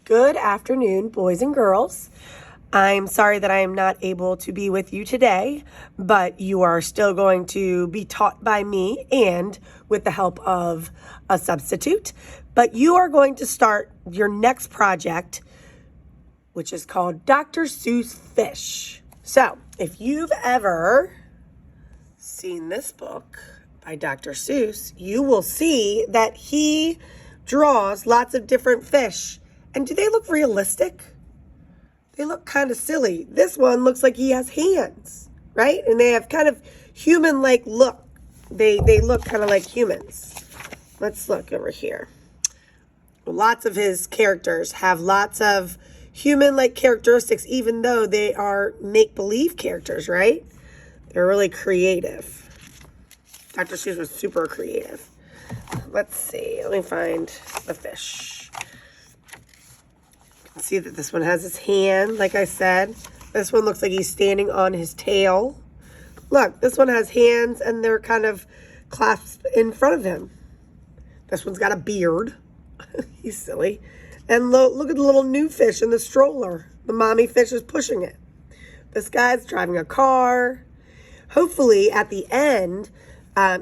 Good afternoon, boys and girls. I'm sorry that I am not able to be with you today, but you are still going to be taught by me and with the help of a substitute. But you are going to start your next project, which is called Dr. Seuss Fish. So, if you've ever seen this book by Dr. Seuss, you will see that he draws lots of different fish. And do they look realistic? They look kind of silly. This one looks like he has hands, right? And they have kind of human-like look. They look kind of like humans. Let's look over here. Lots of his characters have lots of human-like characteristics, even though they are make-believe characters, right? They're really creative. Dr. Seuss was super creative. Let's see. Let me find the fish. See that this one has his hand, like I said. This one looks like he's standing on his tail. Look, this one has hands and they're kind of clasped in front of him. This one's got a beard. He's silly. And look at the little new fish in the stroller. The mommy fish is pushing it. This guy's driving a car. Hopefully, at the end,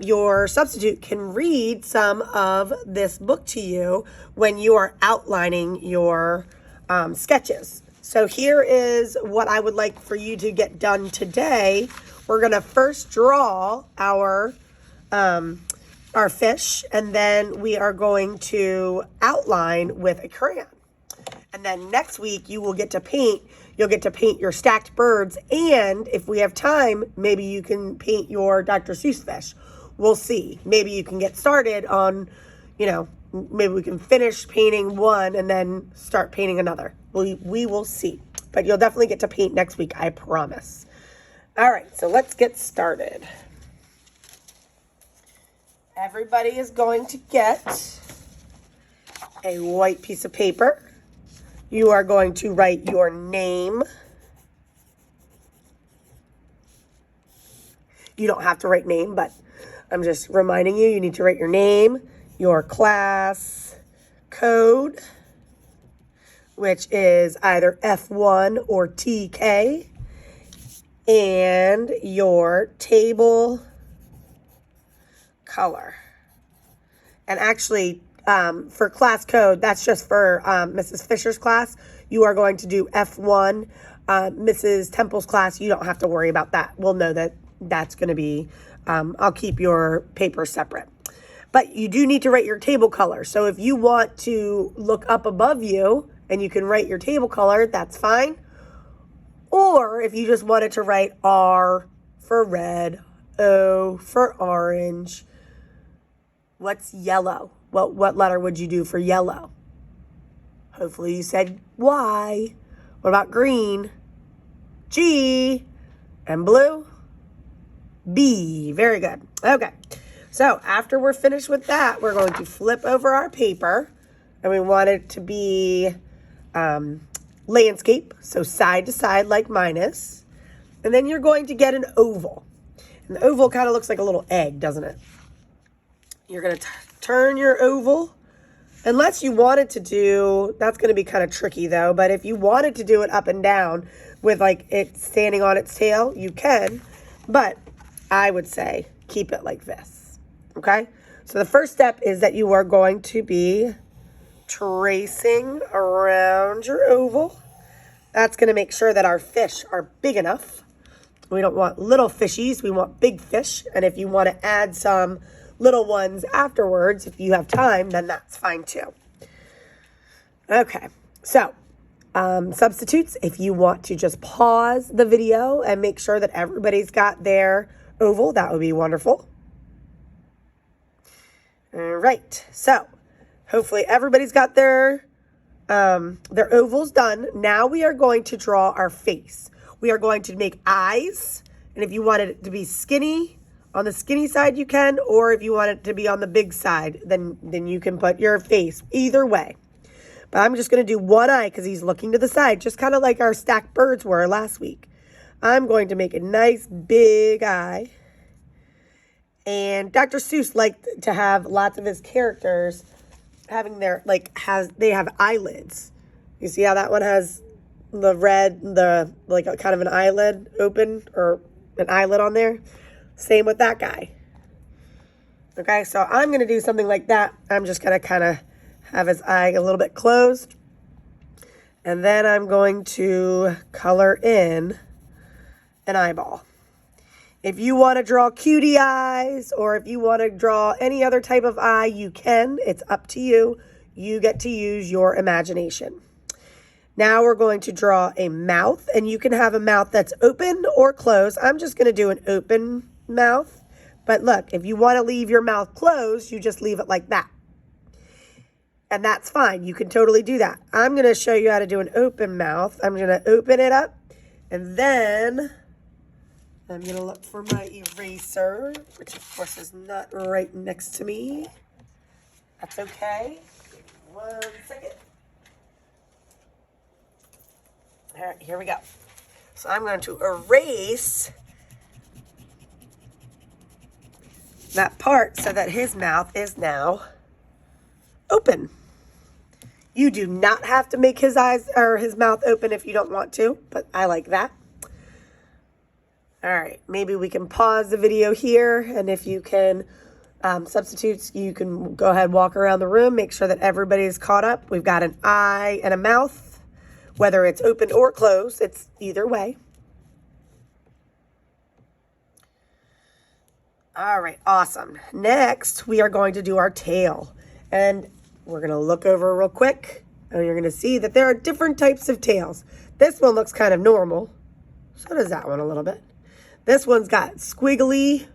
your substitute can read some of this book to you when you are outlining your sketches. So here is what I would like for you to get done today. We're going to first draw our fish, and then we are going to outline with a crayon. And then next week you will get to paint. You'll get to paint your stacked birds, and if we have time, maybe you can paint your Dr. Seuss fish. We'll see. Maybe you can get started on, maybe we can finish painting one and then start painting another. We will see. But you'll definitely get to paint next week, I promise. All right, so let's get started. Everybody is going to get a white piece of paper. You are going to write your name. You don't have to write name, but I'm just reminding you, you need to write your name, your class code, which is either F1 or TK, and your table color. And actually, for class code, that's just for Mrs. Fisher's class. You are going to do F1. Mrs. Temple's class, you don't have to worry about that. We'll know that that's going to be, I'll keep your paper separate. But you do need to write your table color. So if you want to look up above you and you can write your table color, that's fine. Or if you just wanted to write R for red, O for orange. What's yellow? What letter would you do for yellow? Hopefully you said Y. What about green? G. And blue? B. Very good. Okay. So after we're finished with that, we're going to flip over our paper. And we want it to be landscape. So side to side like mine is. And then you're going to get an oval. And the oval kind of looks like a little egg, doesn't it? You're going to turn your oval. Unless you wanted to do, that's going to be kind of tricky though. But if you wanted to do it up and down with like it standing on its tail, you can. But I would say keep it like this. Okay, so the first step is that you are going to be tracing around your oval. That's going to make sure that our fish are big enough. We don't want little fishies, we want big fish. And if you want to add some little ones afterwards, if you have time, then that's fine too. Okay, so substitutes, if you want to just pause the video and make sure that everybody's got their oval, that would be wonderful. All right, so hopefully everybody's got their ovals done. Now we are going to draw our face. We are going to make eyes, and if you wanted it to be skinny, on the skinny side you can, or if you want it to be on the big side, then you can put your face, either way. But I'm just going to do one eye because he's looking to the side, just kind of like our stacked birds were last week. I'm going to make a nice big eye. And Dr. Seuss liked to have lots of his characters having their, they have eyelids. You see how that one has the red, like a, kind of an eyelid open, or an eyelid on there? Same with that guy. Okay, so I'm going to do something like that. I'm just going to kind of have his eye a little bit closed. And then I'm going to color in an eyeball. If you want to draw cutie eyes, or if you want to draw any other type of eye, you can. It's up to you. You get to use your imagination. Now we're going to draw a mouth, and you can have a mouth that's open or closed. I'm just going to do an open mouth. But look, if you want to leave your mouth closed, you just leave it like that. And that's fine. You can totally do that. I'm going to show you how to do an open mouth. I'm going to open it up, and then I'm going to look for my eraser, which of course is not right next to me. That's okay. Give me 1 second. All right, here we go. So I'm going to erase that part so that his mouth is now open. You do not have to make his eyes or his mouth open if you don't want to, but I like that. All right, maybe we can pause the video here, and if you can substitute, you can go ahead and walk around the room, make sure that everybody's caught up. We've got an eye and a mouth, whether it's open or closed, it's either way. All right, awesome. Next, we are going to do our tail, and we're going to look over real quick, and you're going to see that there are different types of tails. This one looks kind of normal. So does that one a little bit. This one's got squiggly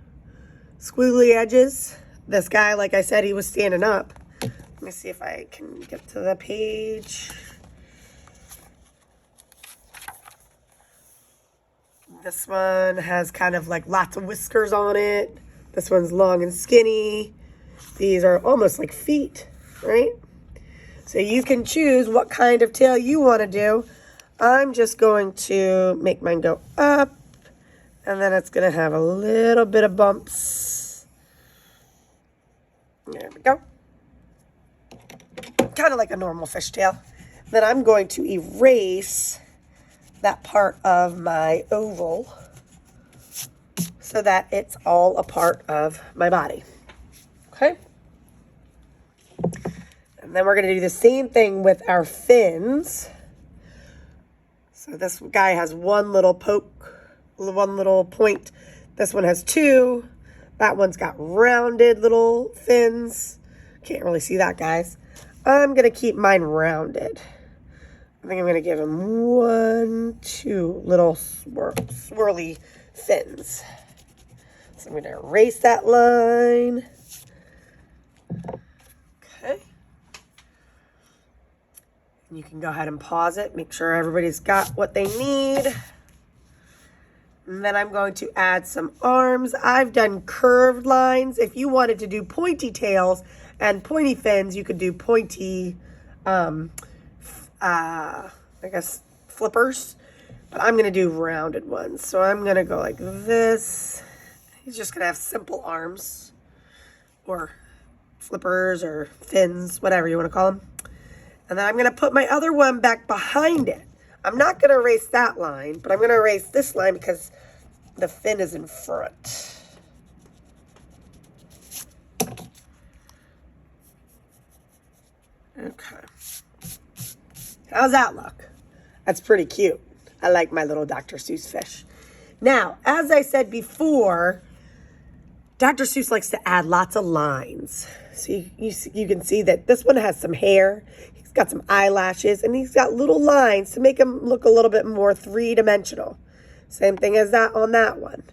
edges. This guy, like I said, he was standing up. Let me see if I can get to the page. This one has kind of like lots of whiskers on it. This one's long and skinny. These are almost like feet, right? So you can choose what kind of tail you want to do. I'm just going to make mine go up, and then it's going to have a little bit of bumps. There we go. Kind of like a normal fishtail. Then I'm going to erase that part of my oval so that it's all a part of my body. Okay? And then we're going to do the same thing with our fins. So this guy has one little poke, one little point. This one has two. That one's got rounded little fins. Can't really see that, guys. I'm going to keep mine rounded. I think I'm going to give him two little swirly fins. So I'm going to erase that line. Okay. You can go ahead and pause it. Make sure everybody's got what they need. And then I'm going to add some arms. I've done curved lines. If you wanted to do pointy tails and pointy fins, you could do pointy, I guess, flippers. But I'm going to do rounded ones. So I'm going to go like this. He's just going to have simple arms, or flippers, or fins, whatever you want to call them. And then I'm going to put my other one back behind it. I'm not going to erase that line, but I'm going to erase this line because the fin is in front. Okay. How's that look? That's pretty cute. I like my little Dr. Seuss fish. Now, as I said before, Dr. Seuss likes to add lots of lines. So you can see that this one has some hair. He's got some eyelashes, and he's got little lines to make him look a little bit more three-dimensional. Same thing as that on that one.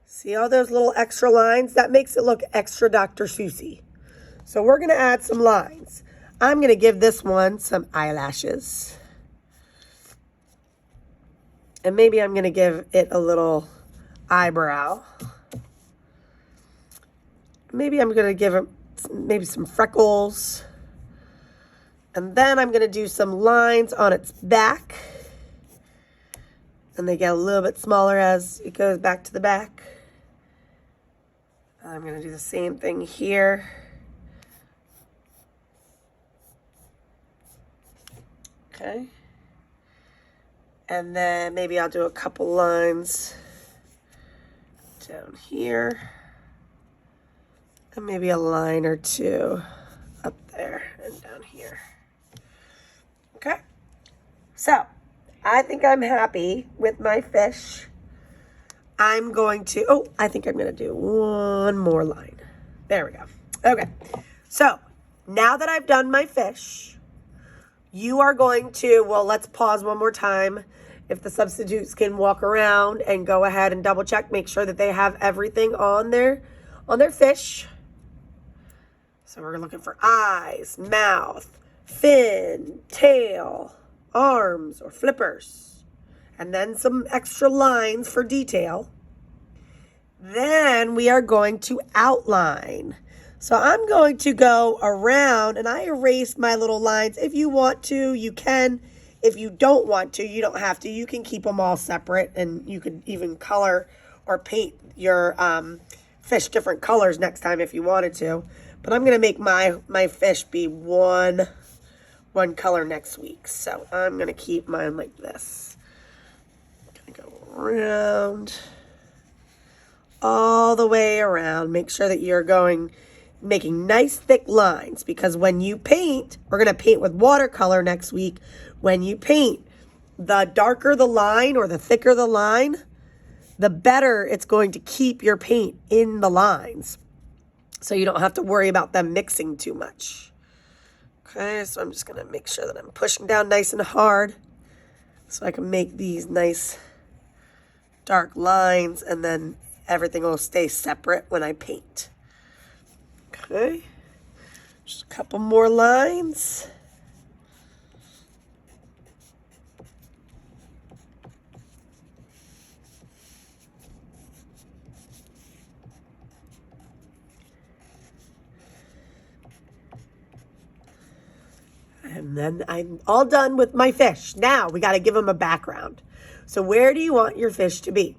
See all those little extra lines? That makes it look extra Dr. Seussy. So we're going to add some lines. I'm going to give this one some eyelashes. And maybe I'm going to give it a little eyebrow. Maybe I'm going to give it maybe some freckles. And then I'm going to do some lines on its back. And they get a little bit smaller as it goes back to the back. I'm going to do the same thing here. Okay. And then maybe I'll do a couple lines down here. And maybe a line or two up there and down here. Okay. So, I think I'm happy with my fish. I'm going to, I think I'm going to do one more line. There we go. Okay. So, now that I've done my fish, you are going to, well, let's pause one more time. If the substitutes can walk around and go ahead and double check, make sure that they have everything on their fish. So we're looking for eyes, mouth, fin, tail, arms or flippers, and then some extra lines for detail. Then we are going to outline. So I'm going to go around, and I erased my little lines. If you want to, you can. If you don't want to, you don't have to. You can keep them all separate, and you could even color or paint your fish different colors next time if you wanted to. But I'm going to make my fish be one color next week. So I'm going to keep mine like this. I'm going to go around, all the way around. Make sure that you're making nice thick lines, because when you paint, we're going to paint with watercolor next week. When you paint, the darker the line or the thicker the line, the better it's going to keep your paint in the lines. So you don't have to worry about them mixing too much. Okay, so I'm just going to make sure that I'm pushing down nice and hard so I can make these nice dark lines, and then everything will stay separate when I paint. Okay, just a couple more lines. And then I'm all done with my fish. Now we got to give them a background. So where do you want your fish to be?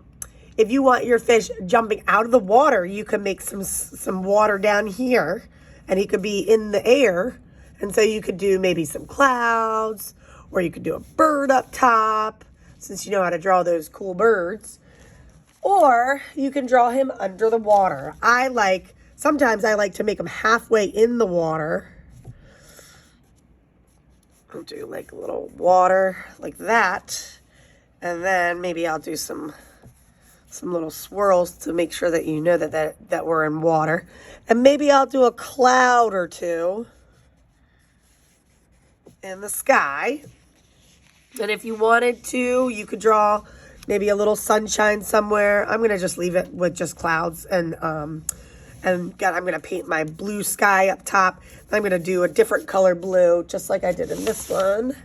If you want your fish jumping out of the water, you can make some water down here, and he could be in the air. And so you could do maybe some clouds, or you could do a bird up top, since you know how to draw those cool birds. Or you can draw him under the water. Sometimes I like to make him halfway in the water. I'll do like a little water like that. And then maybe I'll do some little swirls to make sure that you know that we're in water. And maybe I'll do a cloud or two in the sky. And if you wanted to, you could draw maybe a little sunshine somewhere. I'm going to just leave it with just clouds. And I'm going to paint my blue sky up top. I'm going to do a different color blue, just like I did in this one.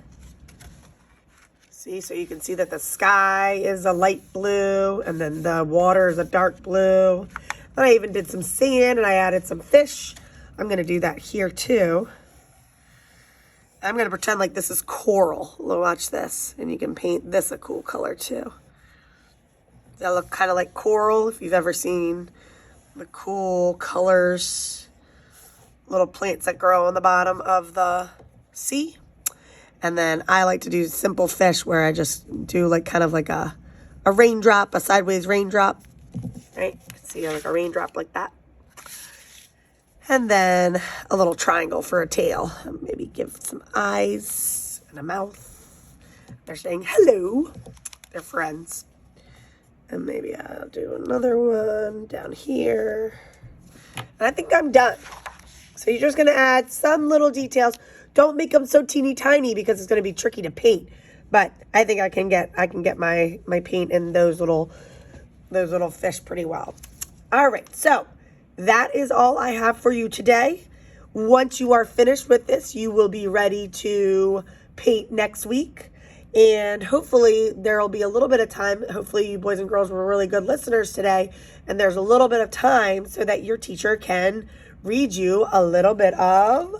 See, so you can see that the sky is a light blue, and then the water is a dark blue. And I even did some sand, and I added some fish. I'm going to do that here too. I'm going to pretend like this is coral. Watch this, and you can paint this a cool color too. That look kind of like coral, if you've ever seen the cool colors, little plants that grow on the bottom of the sea. And then I like to do simple fish where I just do like kind of like a raindrop, a sideways raindrop, right? You can see like a raindrop like that. And then a little triangle for a tail. Maybe give some eyes and a mouth. They're saying hello. They're friends. And maybe I'll do another one down here. And I think I'm done. So you're just going to add some little details. Don't make them so teeny tiny because it's going to be tricky to paint. But I think I can get my paint in those little fish pretty well. All right, so that is all I have for you today. Once you are finished with this, you will be ready to paint next week. And hopefully there will be a little bit of time. Hopefully you boys and girls were really good listeners today. And there's a little bit of time so that your teacher can read you a little bit of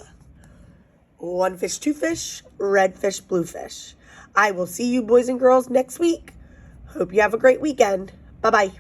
One Fish, Two Fish, Red Fish, Blue Fish. I will see you boys and girls next week. Hope you have a great weekend. Bye-bye.